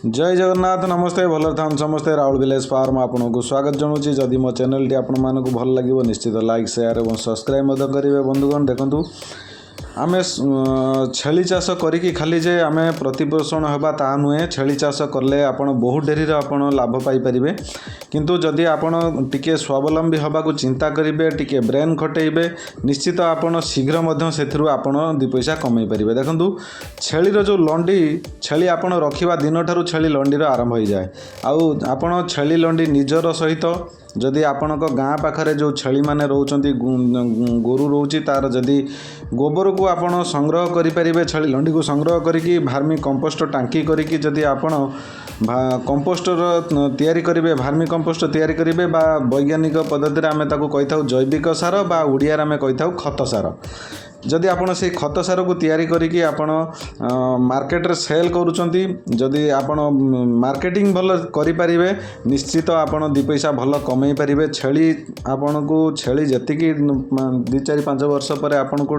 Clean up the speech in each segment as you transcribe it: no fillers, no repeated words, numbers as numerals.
जय जगन्नाथ नमस्ते भल था समस्ते राहुल विलेज फार्म आपन को स्वागत जनाऊँगी जदि मो चैनल टी आपण मानक भल लगे निश्चित लाइक शेयर और सब्सक्राइब करेंगे बंधुगण देखूँ आम छेली चाष करी खाली जे आम प्रतिपोषण होगा ता नुहे छेली चाष कले आपण बहुत डेरी आपण लाभ पाइपर किंतु जदि आपण टिके स्वावलंबी होगा चिंता करेंगे टिके ब्रेन खटेबे निश्चित आपण शीघ्र से आपण दि पैसा कमे पारे देखूँ छेलीर जो लंडी छेली आपण रखा दिन ठार छेली लंडीर आरंभ हो जाए आपण छेली लंडी निजर सहित जदि आपण गाँ पाखरे जो छेली माने रोचंती गोरु रोची तार जदि गोबर को आपण संग्रह करें छेली लंडी को संग्रह करी भार्मी कंपोस्ट टांकी करी जदि आपण कंपोस्टर तैयारी करेंगे भार्मी कंपोस्ट तैयारी करेंगे बा वैज्ञानिक पद्धति आम ताकू कही था जैविक सार बा ओडिया आम कही था खत सार जदि आपण से खत सार को तैयारी करी आपण मार्केट रे सेल करूचंती जदि आपण मार्केटिंग भल करें निश्चित आपण दि पैसा भल कमे पारे छेली आपण को छेली जतिकी 2-4-5 वर्ष पर आपण को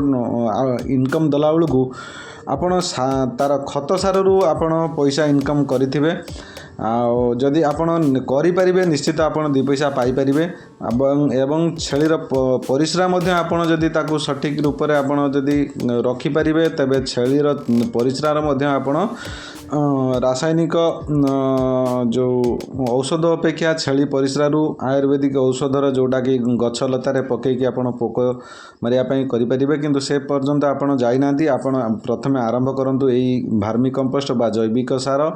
इनकम दला बेलू को आपण तार खत सार रु आपण पैसा इनकम करेंगे जदि आपण करें निश्चित आपण 2 पैसा पाइपर एवं छेलीर परिश्रा आपण जदि ताकू सठिक रूप से आपण जदि रखिपारे तेबे छेलीर परिश्रार आपण रासायनिक जो औषध अपेक्षा छेली परिश्रारू आयुर्वेदिक औषधर जोटा कि गछ लतार पकईकि आपण पोक मारियापाई करें किंतु से पर्यंत आपण जाइना आपण प्रथमे आरंभ करंतु एई भार्मी कंपोस्ट बा जैविक सार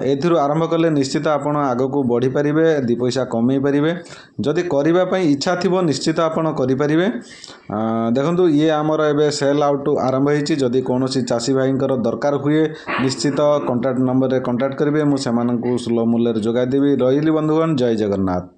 एथिरु आरंभ कले निश्चित आपण आग को बढ़ी पारे 2 पैसा कमे पारे जदि करने इच्छा थी निश्चित आपण करें देखु ये आमर एवं सेल आउट आरंभ होती जदि कौन चाषी भाई दरकार हुए निश्चित कॉन्टैक्ट नंबर रे कॉन्टैक्ट करेंगे मुझे सुलभ मूल्य जोगाईदेवी रही बंधुगण जय जगन्नाथ।